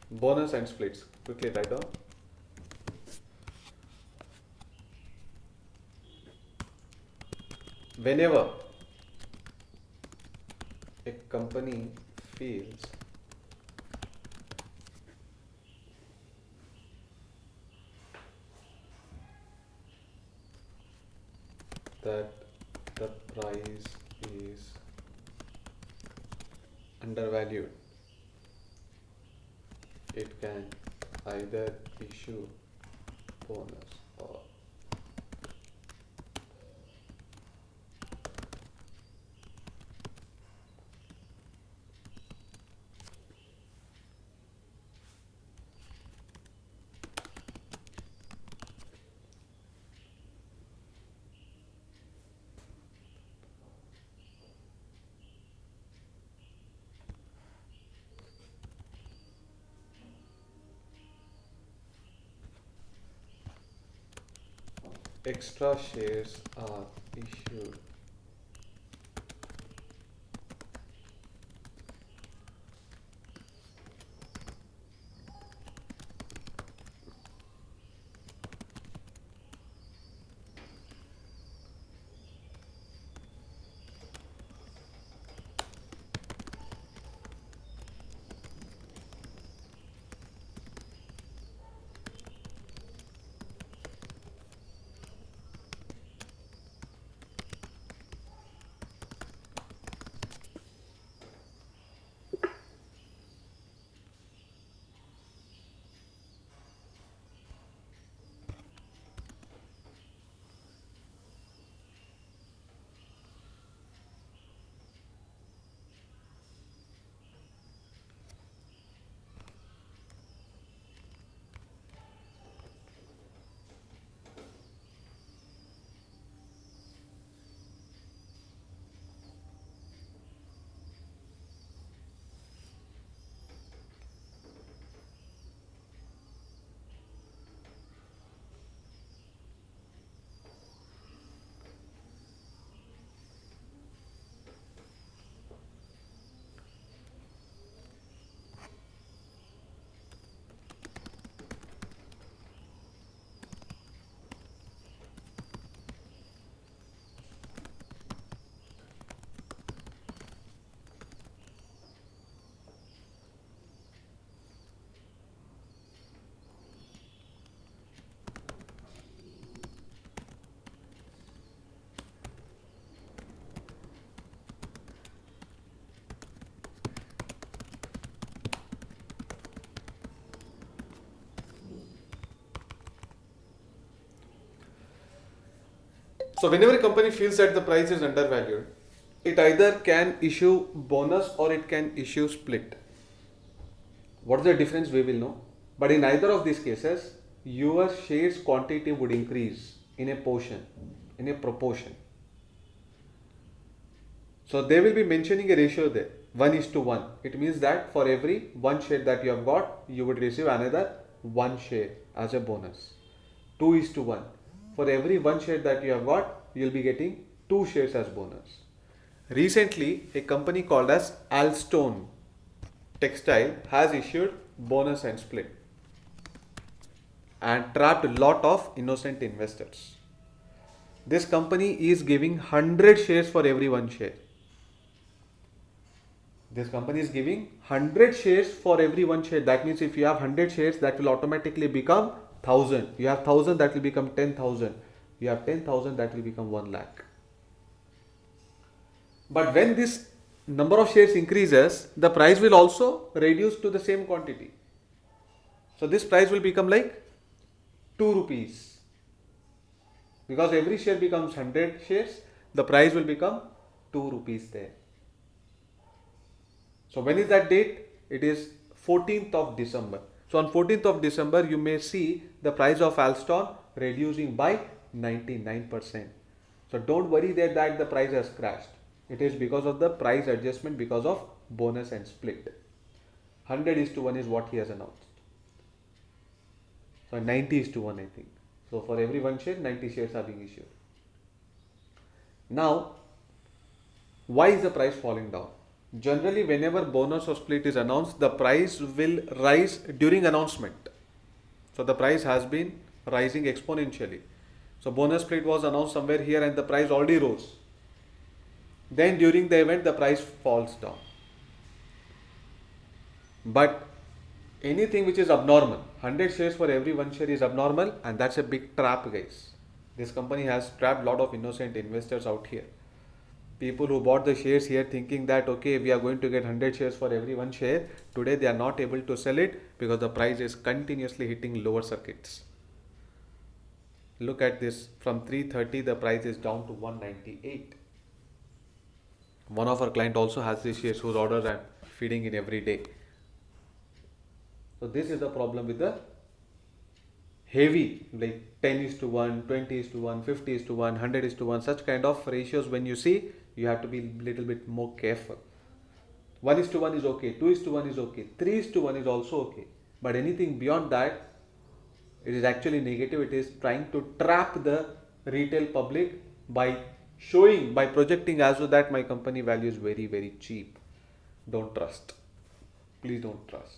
Bonus and splits. Quickly write down. Whenever a company feels that the price is undervalued, it can either issue bonus or extra shares are issued. So whenever a company feels that the price is undervalued, it either can issue bonus or it can issue split. What is the difference we will know. But in either of these cases, your shares quantity would increase in a portion, in a proportion. So they will be mentioning a ratio there, 1 is to 1. It means that for every one share that you have got, you would receive another one share as a bonus. 2 is to 1. For every one share that you have got, you will be getting two shares as bonus. Recently, a company called as Alstone Textile has issued bonus and split and trapped a lot of innocent investors. This company is giving 100 shares for every one share. This company is giving 100 shares for every one share. That means if you have 100 shares, that will automatically become 1000. You have 1000, that will become 10,000. You have 10,000, that will become 1 lakh. But when this number of shares increases, the price will also reduce to the same quantity. So this price will become like 2 rupees. Because every share becomes 100 shares, the price will become 2 rupees there. So when is that date? It is 14th of December. So on 14th of December, you may see the price of Alstom reducing by 99%. So don't worry that the price has crashed. It is because of the price adjustment because of bonus and split. 100 is to 1 is what he has announced. So 90 is to 1, I think. So for every one share, 90 shares are being issued. Now, why is the price falling down? Generally, whenever bonus or split is announced, the price will rise during announcement. So the price has been rising exponentially. So bonus split was announced somewhere here and the price already rose. Then during the event, the price falls down. But anything which is abnormal, 100 shares for every one share is abnormal, and that's a big trap, guys. This company has trapped a lot of innocent investors out here. People who bought the shares here thinking that okay, we are going to get 100 shares for every one share. Today they are not able to sell it because the price is continuously hitting lower circuits. Look at this, from 330 the price is down to 198. One of our client also has these shares whose orders I'm feeding in every day. So this is the problem with the heavy, like 10 is to 1, 20 is to 1, 50 is to 1, 100 is to 1, such kind of ratios. When you see, you have to be a little bit more careful. 1 is to 1 is okay, 2 is to 1 is okay, 3 is to 1 is also okay, but anything beyond that, it is actually negative. It is trying to trap the retail public by showing, by projecting as though that my company value is very, very cheap. Don't trust. Please don't trust.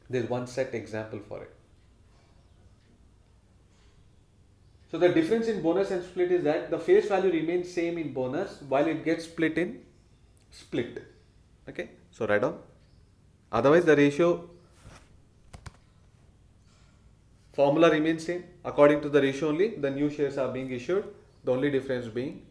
There's one set example for it. So the difference in bonus and split is that the face value remains same in bonus while it gets split in split. Okay, so write down. Otherwise the ratio formula remains same. According to the ratio only, the new shares are being issued. The only difference being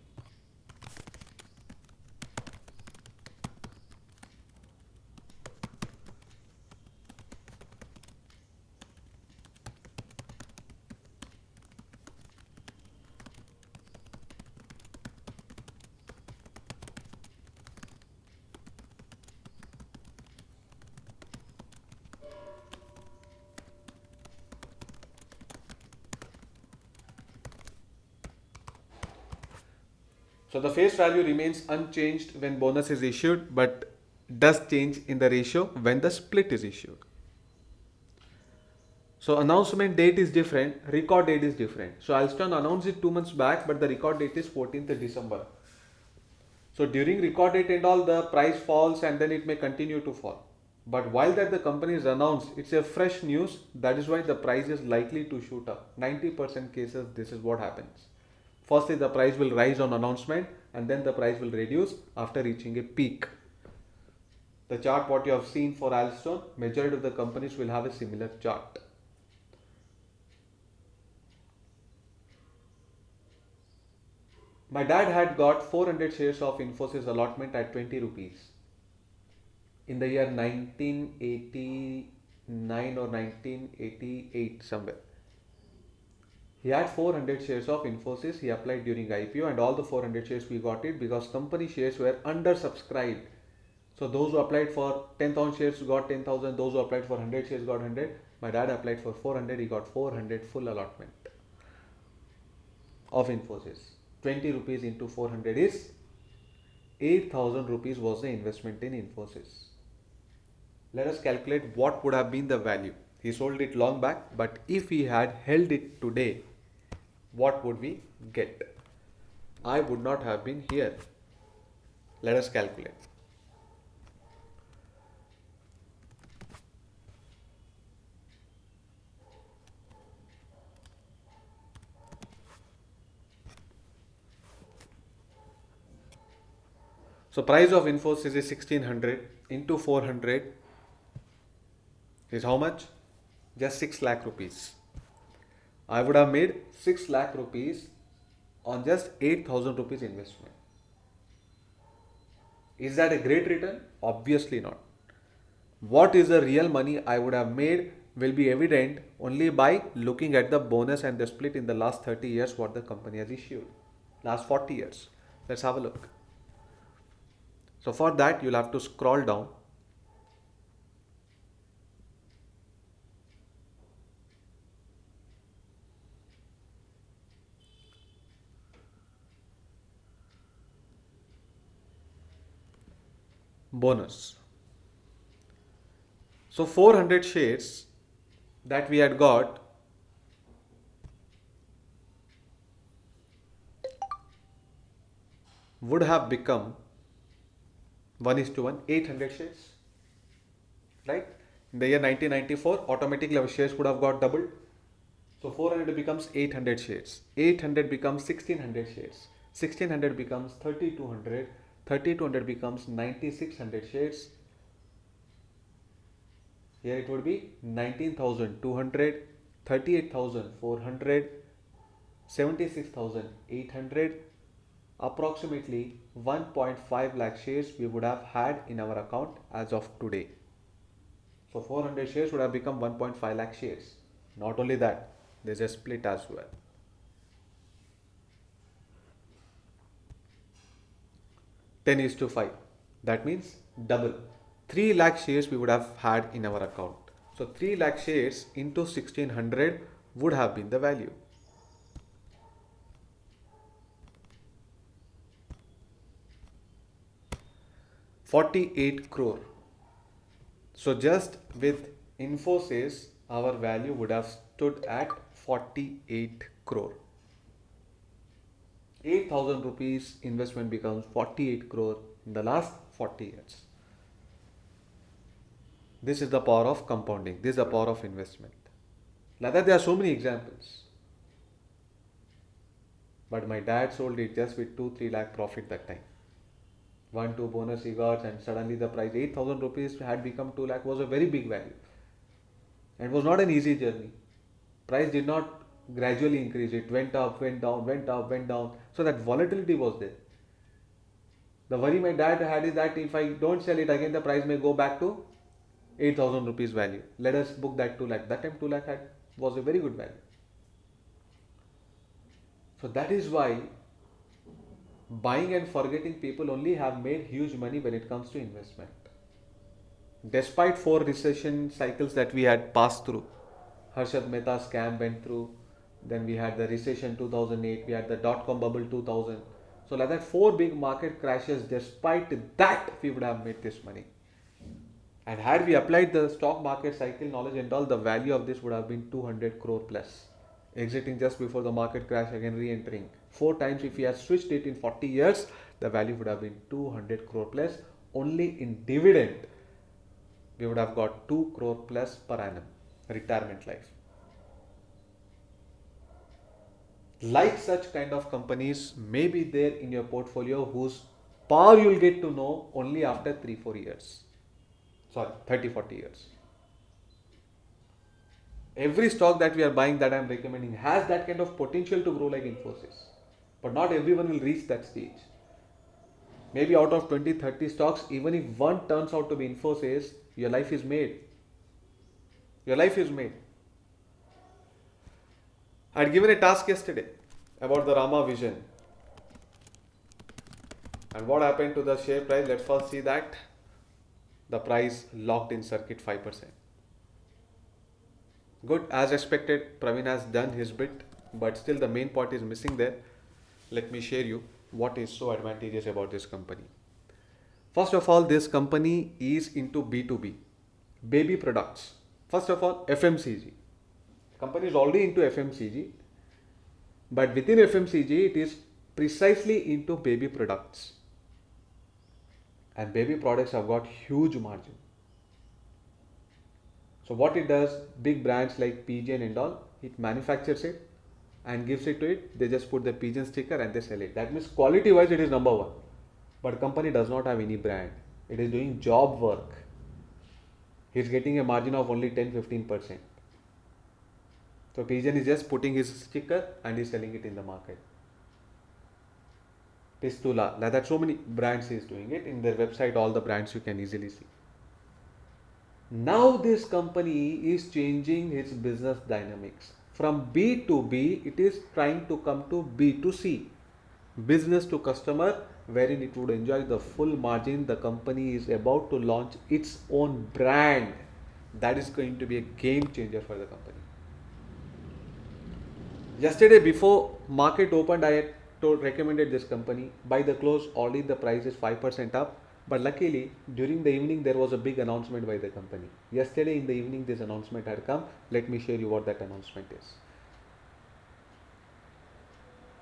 so the face value remains unchanged when bonus is issued, but does change in the ratio when the split is issued. So announcement date is different, record date is different. So Alstom announced it 2 months back, but the record date is 14th December. So during record date and all, the price falls and then it may continue to fall. But while that the company is announced, it's a fresh news. That is why the price is likely to shoot up. 90% cases, this is what happens. Firstly, the price will rise on announcement and then the price will reduce after reaching a peak. The chart what you have seen for Alstom, majority of the companies will have a similar chart. My dad had got 400 shares of Infosys allotment at 20 rupees in the year 1989 or 1988 somewhere. He had 400 shares of Infosys. He applied during IPO and all the 400 shares we got it because company shares were undersubscribed. So those who applied for 10,000 shares got 10,000. Those who applied for 100 shares got 100. My dad applied for 400. He got 400 full allotment of Infosys. 20 rupees into 400 is 8,000 rupees was the investment in Infosys. Let us calculate what would have been the value. He sold it long back, but if he had held it today, what would we get? I would not have been here. Let us calculate. So price of Infosys is 1600 into 400 is how much? Just 6 lakh rupees. I would have made 6 lakh rupees on just 8,000 rupees investment. Is that a great return? Obviously not. What is the real money I would have made will be evident only by looking at the bonus and the split in the last 30 years what the company has issued. Last 40 years. Let's have a look. So for that you'll have to scroll down. Bonus. So 400 shares that we had got would have become 1 is to 1, 800 shares, right? In the year 1994, automatically our shares would have got doubled. So 400 becomes 800 shares. 800 becomes 1600 shares. 1600 becomes 3200. 3200 becomes 9600 shares. Here it would be 19,200, 38,400, 76,800. Approximately 1.5 lakh shares we would have had in our account as of today. So 400 shares would have become 1.5 lakh shares. Not only that, there's a split as well. 10 is to 5. That means double. 3 lakh shares we would have had in our account. So 3 lakh shares into 1600 would have been the value. ₹48 crore. So just with Infosys, our value would have stood at 48 crore. 8,000 rupees investment becomes 48 crore in the last 40 years. This is the power of compounding. This is the power of investment. Like that, there are so many examples. But my dad sold it just with 2-3 lakh profit that time. 1-2 bonus he got, and suddenly the price 8,000 rupees had become 2 lakh was a very big value. And it was not an easy journey. Price did not gradually increase. It went up, went down, went up, went down. So that volatility was there. The worry my dad had is that if I don't sell it again, the price may go back to 8,000 rupees value. Let us book that 2 lakh. That time 2 lakh was a very good value. So that is why buying and forgetting people only have made huge money when it comes to investment. Despite 4 recession cycles that we had passed through, Harshad Mehta scam went through, then we had the recession 2008, we had the dot-com bubble 2000. So like that 4 big market crashes, despite that we would have made this money. And had we applied the stock market cycle knowledge and all, the value of this would have been 200 crore plus. Exiting just before the market crash, again re-entering. 4 times if we had switched it in 40 years, the value would have been 200 crore plus. Only in dividend, we would have got 2 crore plus per annum, retirement life. Like such kind of companies may be there in your portfolio whose power you'll get to know only after 3-4 years. Sorry, 30-40 years. Every stock that we are buying that I am recommending has that kind of potential to grow like Infosys. But not everyone will reach that stage. Maybe out of 20-30 stocks, even if one turns out to be Infosys, your life is made. Your life is made. I had given a task yesterday about the Rama Vision. And what happened to the share price? Let's first see that. The price locked in circuit 5%. Good, as expected, Praveen has done his bit, but still the main part is missing there. Let me share you what is so advantageous about this company. First of all, this company is into B2B, baby products. First of all, FMCG. Company is already into FMCG, but within FMCG, it is precisely into baby products. And baby products have got huge margin. So what it does, big brands like Pigeon and all, it manufactures it and gives it to it. They just put the Pigeon sticker and they sell it. That means quality wise it is number one. But company does not have any brand. It is doing job work. He is getting a margin of only 10-15%. So Pigeon is just putting his sticker and is selling it in the market. Pistula, like that so many brands is doing it. In their website, all the brands you can easily see. Now this company is changing its business dynamics. From B2B, it is trying to come to B2C, business to customer, wherein it would enjoy the full margin. The company is about to launch its own brand. That is going to be a game changer for the company. Yesterday before market opened, I had recommended this company. By the close, already the price is 5% up. But luckily, during the evening, there was a big announcement by the company. Yesterday in the evening, this announcement had come. Let me share you what that announcement is.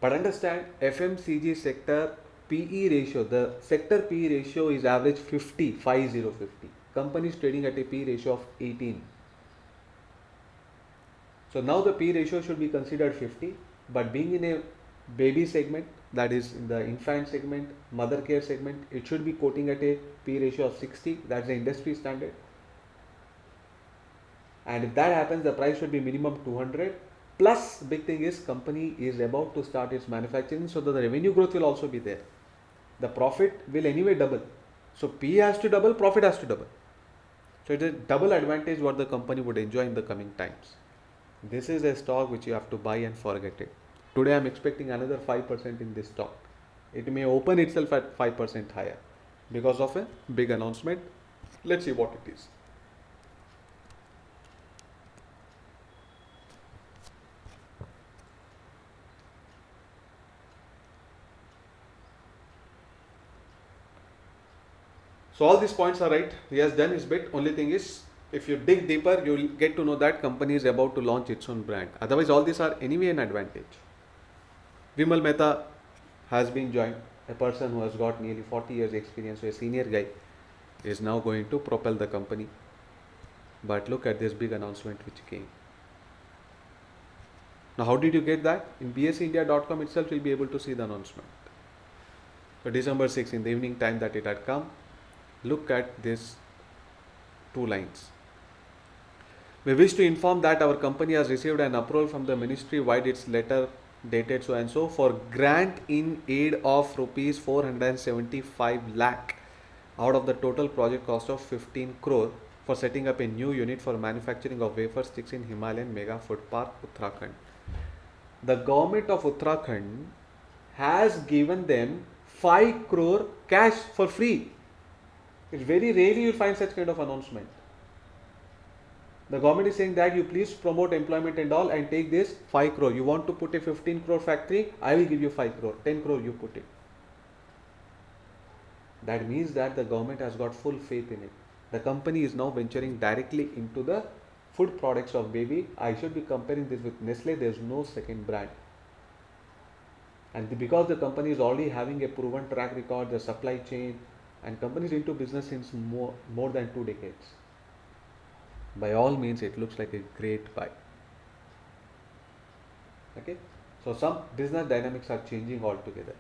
But understand, FMCG sector PE ratio, the sector PE ratio is average 50, 50. Companies trading at a PE ratio of 18. So now the P ratio should be considered 50, but being in a baby segment, that is in the infant segment, mother care segment, it should be quoting at a P ratio of 60. That's the industry standard. And if that happens, the price should be minimum 200. Plus, big thing is company is about to start its manufacturing, so that the revenue growth will also be there. The profit will anyway double. So P has to double, profit has to double. So it is a double advantage what the company would enjoy in the coming times. This is a stock which you have to buy and forget it. Today I am expecting another 5% in this stock. It may open itself at 5% higher because of a big announcement. Let's see what it is. So all these points are right. He has done his bit. Only thing is, if you dig deeper, you will get to know that company is about to launch its own brand. Otherwise, all these are anyway an advantage. Vimal Mehta has been joined. A person who has got nearly 40 years experience, so a senior guy, is now going to propel the company. But look at this big announcement which came. Now, how did you get that? In bseindia.com itself, you'll be able to see the announcement. So, December 6 in the evening time that it had come. Look at this 2 lines. We wish to inform that our company has received an approval from the ministry via its letter dated so and so for grant in aid of rupees 475 lakh out of the total project cost of 15 crore for setting up a new unit for manufacturing of wafer sticks in Himalayan Mega Food Park, Uttarakhand. The government of Uttarakhand has given them 5 crore cash for free. It's very rarely you find such kind of announcement. The government is saying that you please promote employment and all and take this 5 crore. You want to put a 15 crore factory, I will give you 5 crore. 10 crore you put it. That means that the government has got full faith in it. The company is now venturing directly into the food products of baby. I should be comparing this with Nestle. There is no second brand. And because the company is already having a proven track record, the supply chain, and companies into business since more than 2 decades. By all means, it looks like a great buy. Okay, so some business dynamics are changing altogether.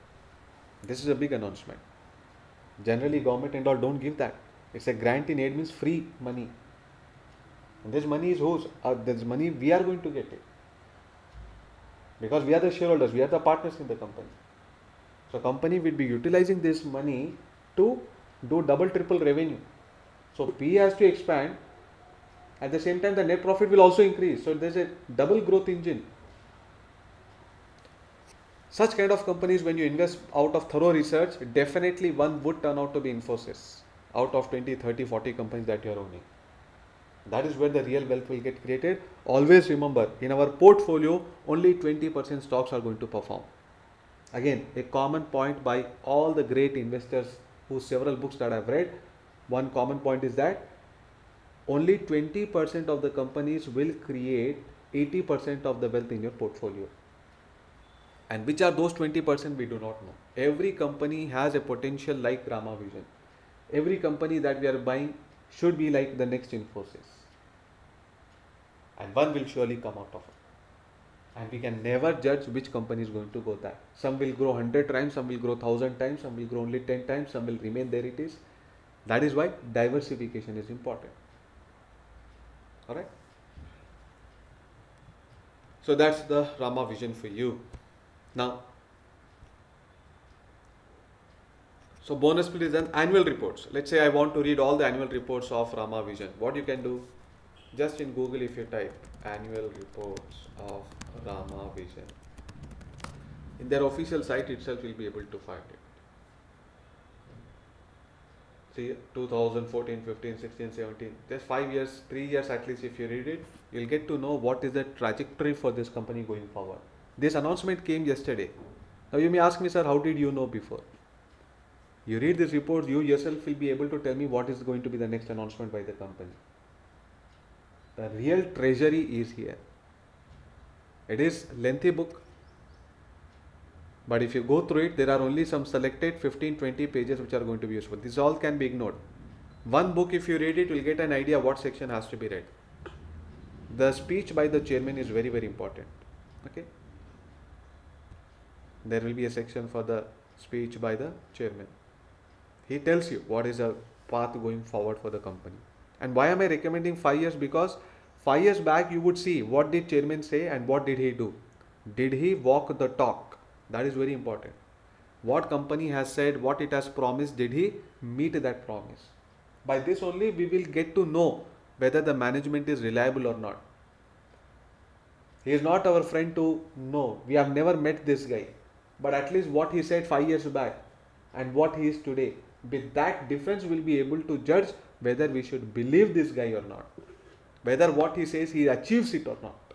This is a big announcement. Generally, government and all don't give that. It's a grant in aid, means free money. And this money is whose? This money we are going to get it. Because we are the shareholders, we are the partners in the company. So company will be utilizing this money to do double, triple revenue. So P has to expand. At the same time, the net profit will also increase. So there's a double growth engine. Such kind of companies, when you invest out of thorough research, definitely one would turn out to be Infosys out of 20, 30, 40 companies that you are owning. That is where the real wealth will get created. Always remember, in our portfolio, only 20% stocks are going to perform. Again, a common point by all the great investors whose several books that I've read, one common point is that only 20% of the companies will create 80% of the wealth in your portfolio. And which are those 20% we do not know. Every company has a potential like Rama Vision. Every company that we are buying should be like the next Infosys. And one will surely come out of it. And we can never judge which company is going to go that. Some will grow 100 times, some will grow 1000 times, some will grow only 10 times, some will remain there it is. That is why diversification is important. Alright. So that's the Rama Vision for you. Now, so bonus split is an annual reports. Let's say I want to read all the annual reports of Rama Vision. What you can do, just in Google if you type annual reports of Rama Vision, in their official site itself you'll be able to find it. See, 2014, 15, 16, 17, just 5 years, 3 years at least if you read it, you'll get to know what is the trajectory for this company going forward. This announcement came yesterday. Now you may ask me, sir, how did you know before? You read this report, you yourself will be able to tell me what is going to be the next announcement by the company. The real treasury is here. It is lengthy book, But if you go through it, there are only some selected 15-20 pages which are going to be useful. This all can be ignored. One book, if you read it, you will get an idea what section has to be read. The speech by the chairman is very, very important. Okay. There will be a section for the speech by the chairman. He tells you what is the path going forward for the company. And why am I recommending 5 years? Because 5 years back you would see what did chairman say and what did he do. Did he walk the talk? That is very important. What company has said, what it has promised, did he meet that promise? By this only we will get to know whether the management is reliable or not. He is not our friend to know. We have never met this guy. But at least what he said 5 years back and what he is today, with that difference we will be able to judge whether we should believe this guy or not. Whether what he says he achieves it or not.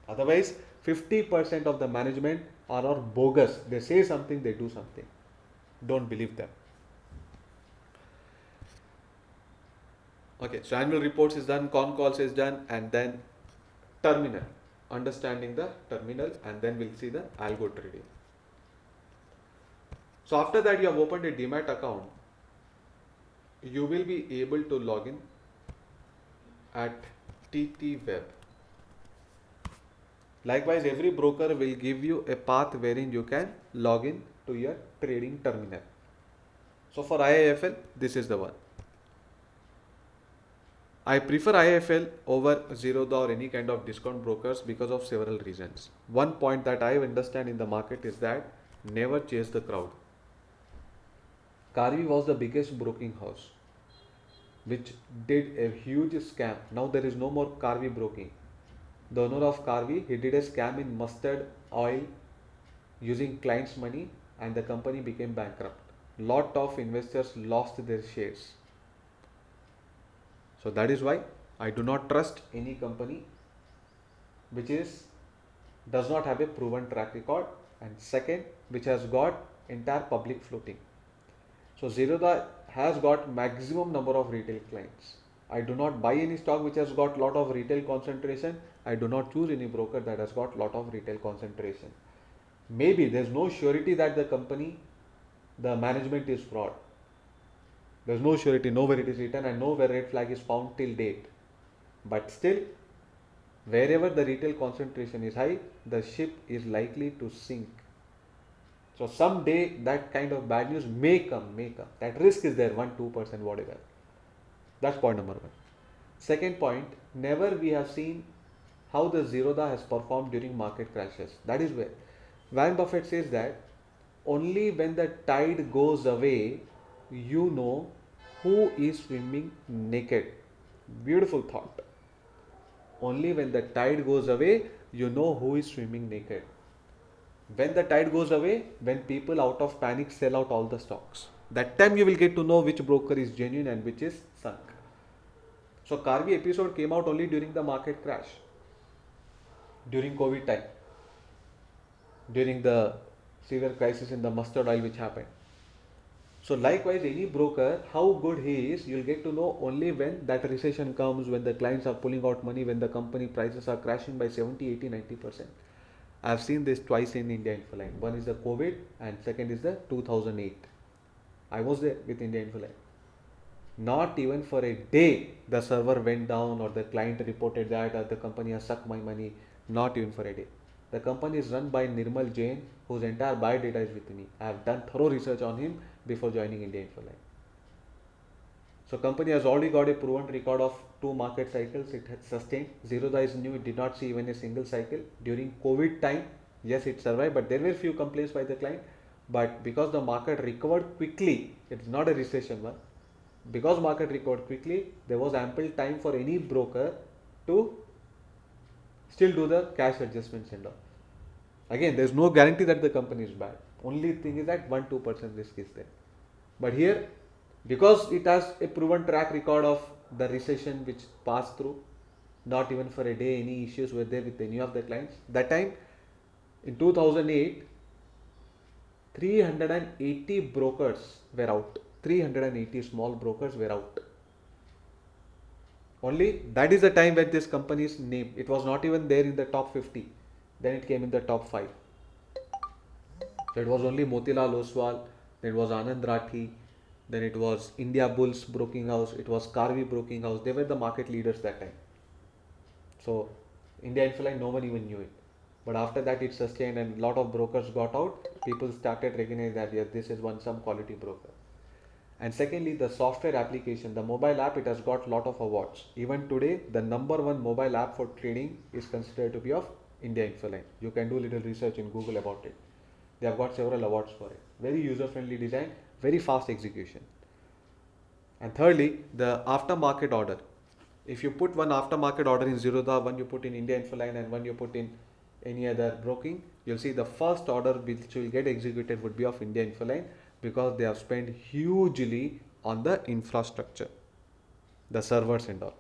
Otherwise, 50% of the management are all bogus. They say something, they do something. Don't believe them. Okay, so annual reports is done, con calls is done, and then terminal. Understanding the terminal, and then we'll see the algo trading. So after that you have opened a Demat account, you will be able to log in at TT Web. Likewise, every broker will give you a path wherein you can log in to your trading terminal. So for IIFL, this is the one. I prefer IIFL over Zerodha or any kind of discount brokers because of several reasons. One point that I understand in the market is that never chase the crowd. Karvy was the biggest broking house which did a huge scam. Now there is no more Karvy broking. The owner of Karvy, he did a scam in mustard oil using clients' money and the company became bankrupt. Lot of investors lost their shares. So that is why I do not trust any company which does not have a proven track record, and second, which has got entire public floating. So Zerodha has got maximum number of retail clients. I do not buy any stock which has got lot of retail concentration. I do not choose any broker that has got lot of retail concentration. Maybe there is no surety that the company, the management is fraud. There is no surety, nowhere it is written and nowhere red flag is found till date. But still, wherever the retail concentration is high, the ship is likely to sink. So someday that kind of bad news may come. That risk is there, 1-2%, whatever. That's point number one. Second point, never we have seen how the Zerodha has performed during market crashes. That is where Warren Buffett says that only when the tide goes away, you know who is swimming naked. Beautiful thought. Only when the tide goes away, you know who is swimming naked. When the tide goes away, when people out of panic sell out all the stocks, that time you will get to know which broker is genuine and which is sunk. So Karvy episode came out only during the market crash, during COVID time, during the severe crisis in the mustard oil which happened. So likewise, any broker, how good he is, you'll get to know only when that recession comes, when the clients are pulling out money, when the company prices are crashing by 70, 80, 90%. I've seen this twice in India Infoline. One is the COVID and second is the 2008. I was there with India Infoline. Not even for a day the server went down or the client reported that the company has sucked my money. Not even for a day. The company is run by Nirmal Jain, whose entire bio data is with me. I have done thorough research on him before joining India Infoline. So company has already got a proven record of 2 market cycles. It has sustained. Zerodha is new. It did not see even a single cycle. During COVID time, yes, it survived, but there were few complaints by the client. But because the market recovered quickly, it's not a recession one. Because market recovered quickly, there was ample time for any broker to still do the cash adjustments and all. Again, there's no guarantee that the company is bad. Only thing is that 1-2% risk is there. But here, because it has a proven track record of the recession which passed through, not even for a day any issues were there with any of the clients. That time, in 2008, 380 brokers were out. 380 small brokers were out. Only that is the time when this company's name, it was not even there in the top 50. Then it came in the top 5. So it was only Motilal Oswal, then it was Anand Rathi, then it was India Bulls Broking House, it was Karvi Broking House. They were the market leaders that time. So India Infoline, no one even knew it. But after that, it sustained, and a lot of brokers got out. People started recognizing that yes, this is one some quality broker. And secondly, the software application, the mobile app, it has got lot of awards. Even today, the number one mobile app for trading is considered to be of India Infoline. You can do little research in Google about it. They have got several awards for it. Very user-friendly design, very fast execution. And thirdly, the aftermarket order. If you put one aftermarket order in Zerodha, one you put in India Infoline, and one you put in any other broking, you'll see the first order which will get executed would be of India Infoline, because they have spent hugely on the infrastructure, the servers and all.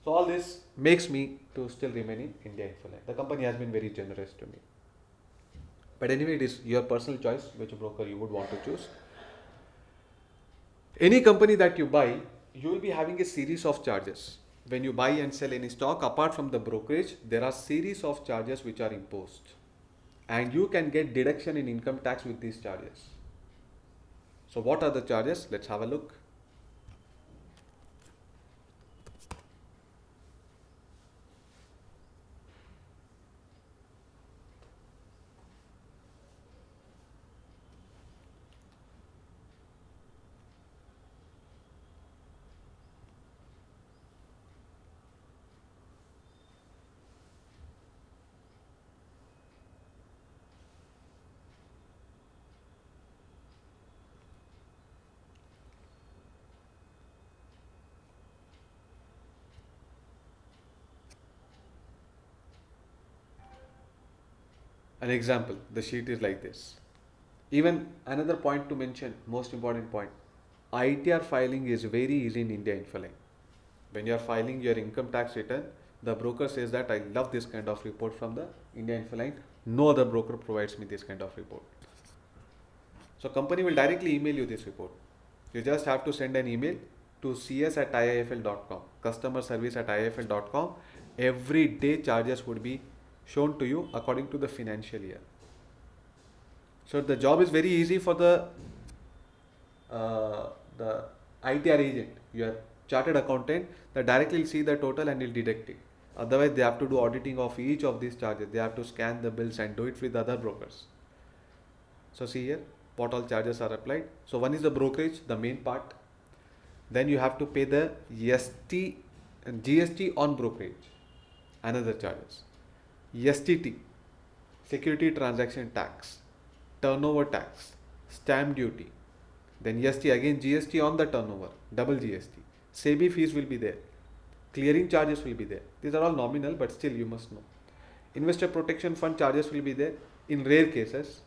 So all this makes me to still remain in India Infoline. The company has been very generous to me. But anyway, it is your personal choice which broker you would want to choose. Any company that you buy, you will be having a series of charges. When you buy and sell any stock, apart from the brokerage, there are series of charges which are imposed. And you can get deduction in income tax with these charges. So what are the charges? Let's have a look. An example, the sheet is like this. Even another point to mention, most important point, ITR filing is very easy in India Infoline. When you are filing your income tax return, the broker says that I love this kind of report from the India Infoline. No other broker provides me this kind of report. So company will directly email you this report. You just have to send an email to cs@iifl.com, customer service at iifl.com. Every day charges would be shown to you according to the financial year. So the job is very easy for the ITR agent, your chartered accountant, that directly will see the total and will deduct it. Otherwise, they have to do auditing of each of these charges. They have to scan the bills and do it with other brokers. So see here, what all charges are applied. So one is the brokerage, the main part. Then you have to pay the ST and GST on brokerage, another charges. STT, security transaction tax, turnover tax, stamp duty. Then ST, again GST on the turnover, double GST. SEBI fees will be there. Clearing charges will be there. These are all nominal, but still you must know. Investor protection fund charges will be there in rare cases.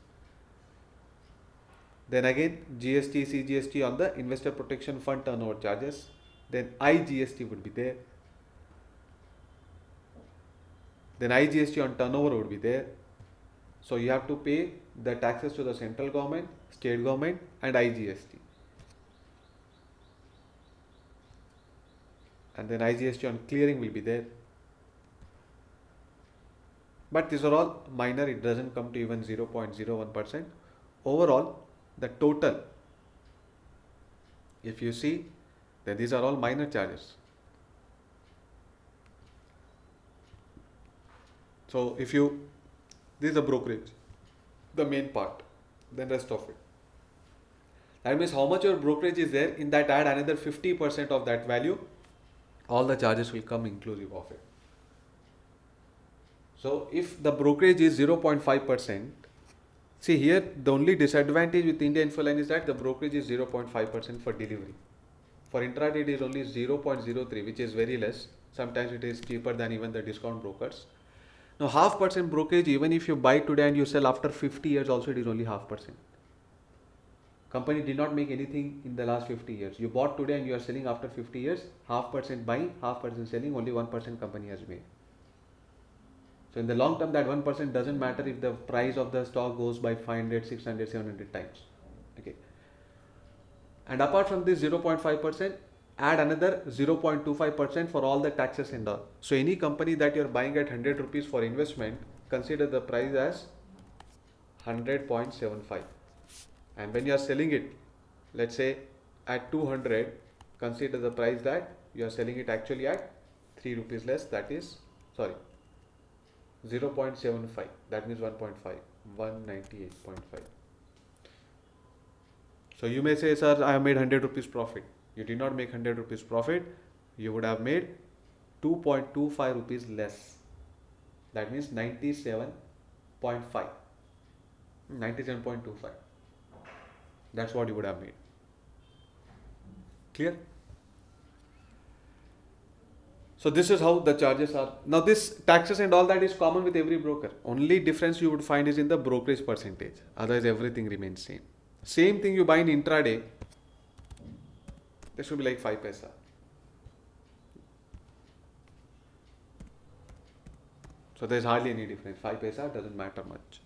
Then again GST, CGST on the investor protection fund turnover charges. Then IGST would be there. Then IGST on turnover would be there. So you have to pay the taxes to the central government, state government, and IGST. And then IGST on clearing will be there. But these are all minor, it doesn't come to even 0.01%. Overall, the total, if you see, then these are all minor charges. So if you, this is the brokerage, the main part, then rest of it. That means how much your brokerage is there, in that add another 50% of that value, all the charges will come inclusive of it. So if the brokerage is 0.5%, see here the only disadvantage with India Infoline is that the brokerage is 0.5% for delivery. For intraday it is only 0.03, which is very less. Sometimes it is cheaper than even the discount brokers. Now 0.5% brokerage, even if you buy today and you sell after 50 years also, it is only 0.5%. Company did not make anything in the last 50 years. You bought today and you are selling after 50 years, 0.5% buying, 0.5% selling, only 1% company has made. So in the long term, that 1% doesn't matter if the price of the stock goes by 500, 600, 700 times. Okay. And apart from this 0.5%, add another 0.25% for all the taxes and all. So any company that you're buying at 100 rupees for investment, consider the price as 100.75. And when you are selling it, let's say at 200, consider the price that you are selling it actually at 3 rupees less, that is, sorry, 0.75, that means 1.5, 198.5. So you may say, sir, I have made 100 rupees profit. You did not make 100 rupees profit, you would have made 2.25 rupees less. That means 97.5. 97.25. That's what you would have made. Clear? So this is how the charges are. Now this taxes and all that is common with every broker. Only difference you would find is in the brokerage percentage. Otherwise everything remains same. Same thing you buy in intraday, this should be like 5 paisa. So there's hardly any difference. 5 paisa doesn't matter much.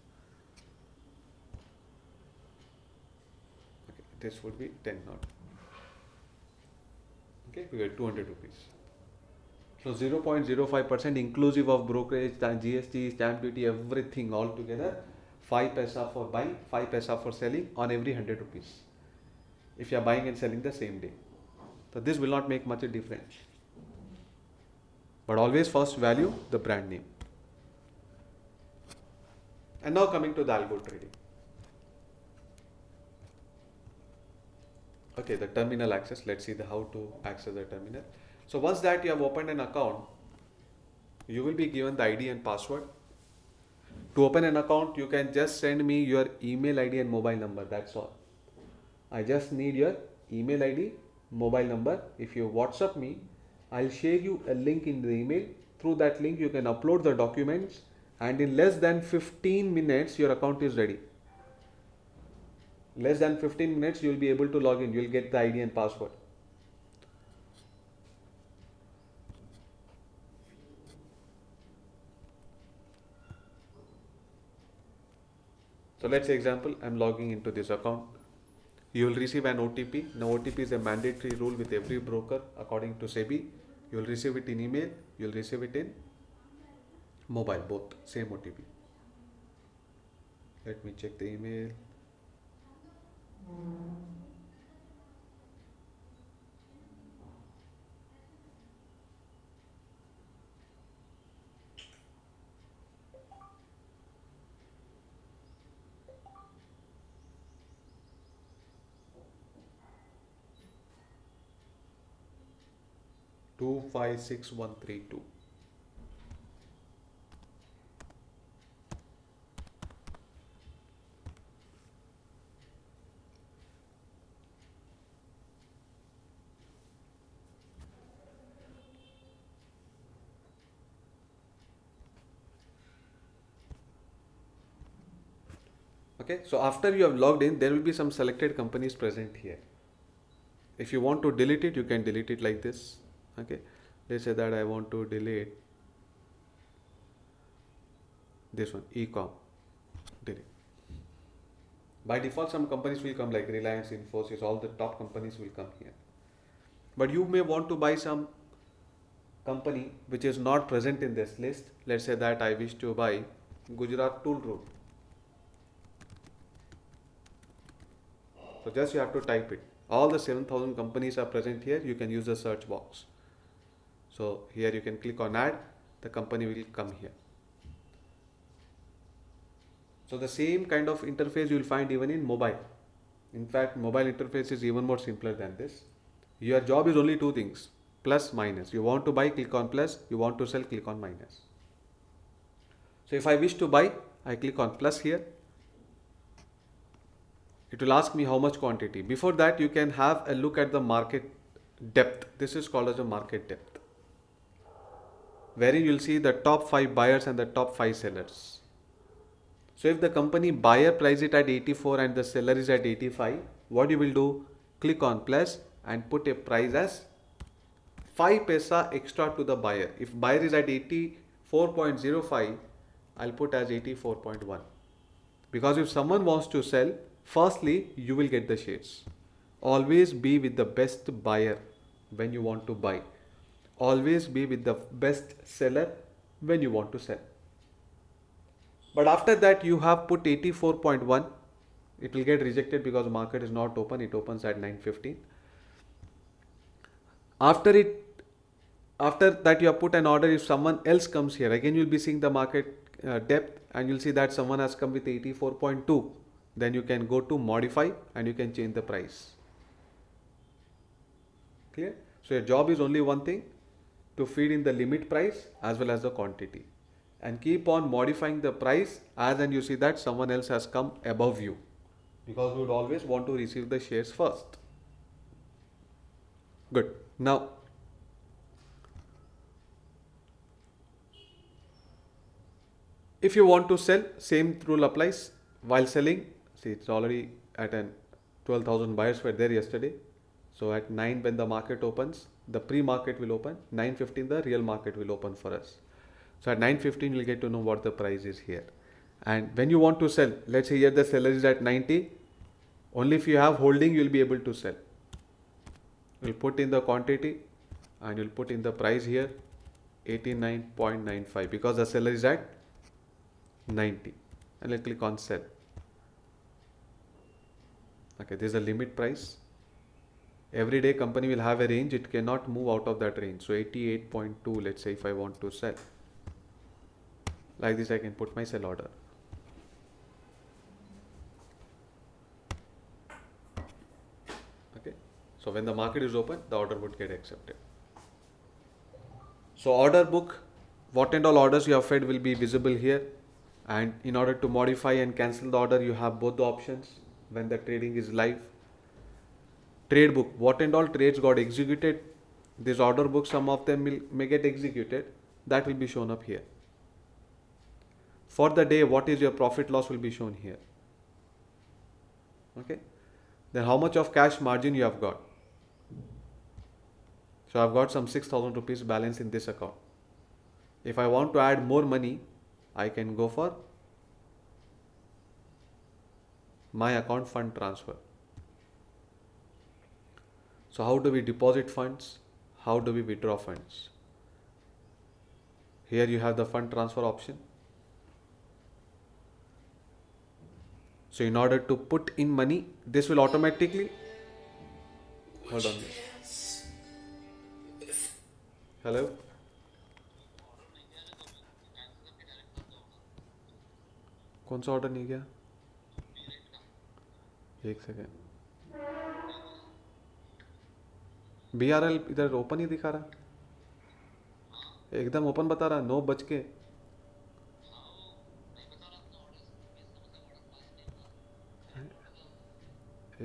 Okay, this would be 10 not. Okay, we get 200 rupees. So 0.05% inclusive of brokerage, GST, stamp duty, everything all together. 5 paisa for buying, 5 paisa for selling on every 100 rupees. If you are buying and selling the same day. So this will not make much a difference. But always first value the brand name. And now coming to the algo trading. Okay, the terminal access. Let's see how to access the terminal. So once that you have opened an account, you will be given the ID and password. To open an account, you can just send me your email ID and mobile number. That's all. I just need your email ID, mobile number. If you WhatsApp me, I'll share you a link in the email. Through that link, you can upload the documents, and in less than 15 minutes, your account is ready. Less than 15 minutes, you will be able to log in. You will get the ID and password. So let's say example, I'm logging into this account. You will receive an OTP. Now OTP is a mandatory rule with every broker according to SEBI. You will receive it in email, you will receive it in mobile, both same OTP. Let me check the email. Two 56132. Okay, so after you have logged in, there will be some selected companies present here. If you want to delete it, you can delete it like this. Okay, let's say that I want to delete this one, Ecom. Delete. By default, some companies will come like Reliance, Infosys, all the top companies will come here. But you may want to buy some company which is not present in this list. Let's say that I wish to buy Gujarat Tool Road. So just you have to type it. All the 7,000 companies are present here. You can use the search box. So here you can click on add. The company will come here. So the same kind of interface you will find even in mobile. In fact, mobile interface is even more simpler than this. Your job is only two things, plus, minus. You want to buy, click on plus. You want to sell, click on minus. So if I wish to buy, I click on plus here. It will ask me how much quantity. Before that, you can have a look at the market depth. This is called as a market depth, wherein you will see the top 5 buyers and the top 5 sellers. So if the company buyer price it at 84 and the seller is at 85, what you will do? Click on plus and put a price as 5 paisa extra to the buyer. If buyer is at 84.05, I'll put as 84.1. Because if someone wants to sell, firstly, you will get the shares. Always be with the best buyer when you want to buy. Always be with the best seller when you want to sell. But after that you have put 84.1, it will get rejected because the market is not open, it opens at 9:15. After it, after that you have put an order, if someone else comes here, again you'll be seeing the market depth and you'll see that someone has come with 84.2. Then you can go to modify and you can change the price. Clear? So your job is only one thing, to feed in the limit price as well as the quantity, and keep on modifying the price as and you see that someone else has come above you, because we would always want to receive the shares first. Good. Now if you want to sell, same rule applies. While selling, see it's already at an 12,000 buyers were there yesterday. So at 9 when the market opens, the pre-market will open. 9:15 the real market will open for us. So at 9:15 you'll get to know what the price is here. And when you want to sell, let's say here the seller is at 90. Only if you have holding you'll be able to sell. You'll put in the quantity and you'll put in the price here 89.95 because the seller is at 90, and let's click on sell. Okay, this is a limit price. Every day company will have a range, it cannot move out of that range. So 88.2, let's say if I want to sell, like this I can put my sell order. Okay, so when the market is open, the order would get accepted. So order book, what and all orders you have fed will be visible here. And in order to modify and cancel the order, you have both the options when the trading is live. Trade book, what and all trades got executed. This order book, some of them may get executed, that will be shown up here. For the day, what is your profit loss will be shown here. Okay, then how much of cash margin you have got. So I've got some 6,000 rupees balance in this account. If I want to add more money, I can go for my account fund transfer. So how do we deposit funds? How do we withdraw funds? Here you have the fund transfer option. So in order to put in money, this will automatically, hold on. Hello? कौन सा order नहीं गया? एक second. BRL इधर open ही दिखा रहा, एकदम open बता रहा, 9 बज के.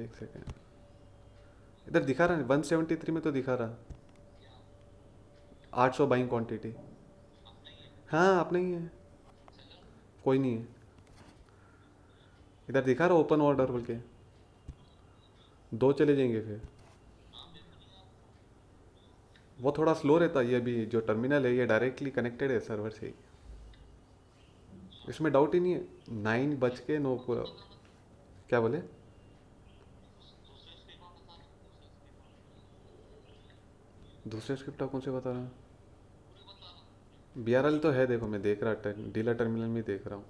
एक सेकेंड, इधर दिखा रहा है 173 में तो दिखा रहा 800 बाइंग क्वांटिटी. हाँ अपना ही है, कोई नहीं है. इधर दिखा रहा ओपन ऑर्डर बोल के, 2 चले जाएंगे फिर. वो थोड़ा स्लो रहता है. ये अभी जो टर्मिनल है ये डायरेक्टली कनेक्टेड है सर्वर से ही, इसमें डाउट ही नहीं है. 9 बज के 9 पूरा. क्या बोले? दूसरे स्क्रिप्ट आप कौन से बता रहा? BRL तो है, देखो मैं देख रहा, डीलर टर्मिनल में देख रहा हूँ.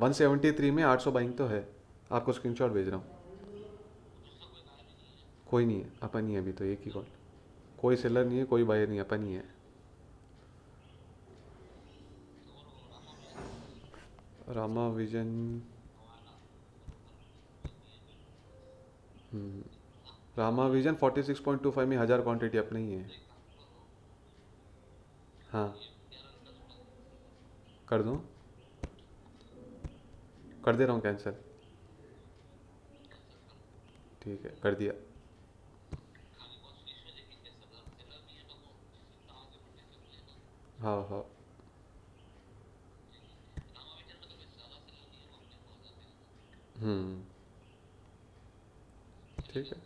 173 में 800 बाइंग तो है. आपको स्क्रीनशॉट भेज रहा हूँ. कोई नहीं है, अपन ही है अभी तो, एक ही कॉल. कोई सेलर नहीं है, कोई बायर नहीं है, अपन ही है. रामा विजन. रामा विजन 46.25 में 1000 क्वांटिटी अपने ही है. हाँ कर दूँ, कर दे रहा हूँ कैंसिल. ठीक है कर दिया. हाँ हाँ ठीक है.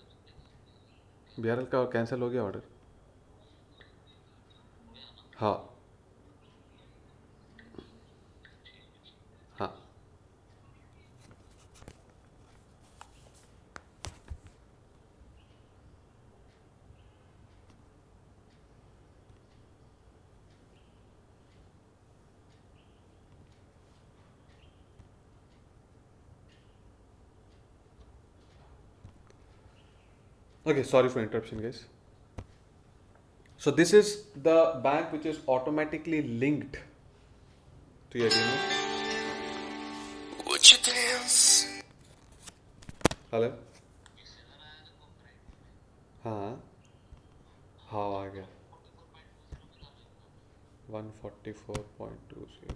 BRL का कैंसिल हो गया ऑर्डर. हाँ हाँ. Okay, sorry for interruption, guys. So this is the bank which is automatically linked to your demo. Would you dance? Hello. हाँ. हाँ आ गया. 144.20.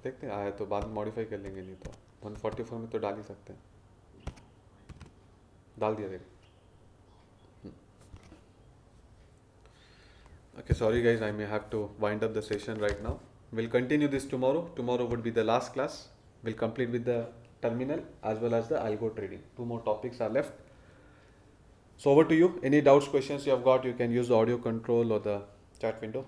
देखते हैं आया तो बाद में मॉडिफाई कर लेंगे, नहीं तो 144 में तो डाल ही सकते हैं. डाल दिया देखो. Okay, sorry guys, I may have to wind up the session right now. We'll continue this tomorrow. Tomorrow would be the last class. We'll complete with the terminal as well as the algo trading. Two more topics are left. So over to you. Any doubts, questions you have got, you can use the audio control or the chat window.